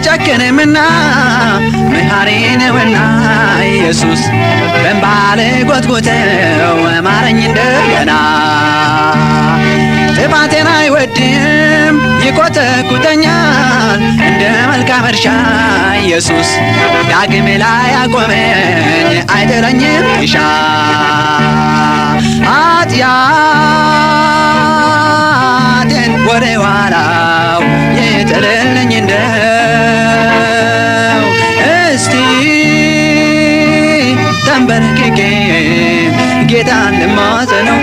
አይጨክንምና መሐሪ ነውና ኢየሱስ በእንባ ልጎትጉተው ማረኝ እንደገና ጥፋቴን አይወድም ይኮተኩተኛል እንደ መልካም እርሻ ኢየሱስ ዳግም ላይ ያቆመኝ አይጥለኝም ይሻ ኃጢአቴን ወደ ኋላው ይጥልልኝ እንደው እስቲ ተንበርክኬ ጌታን ልማጸነው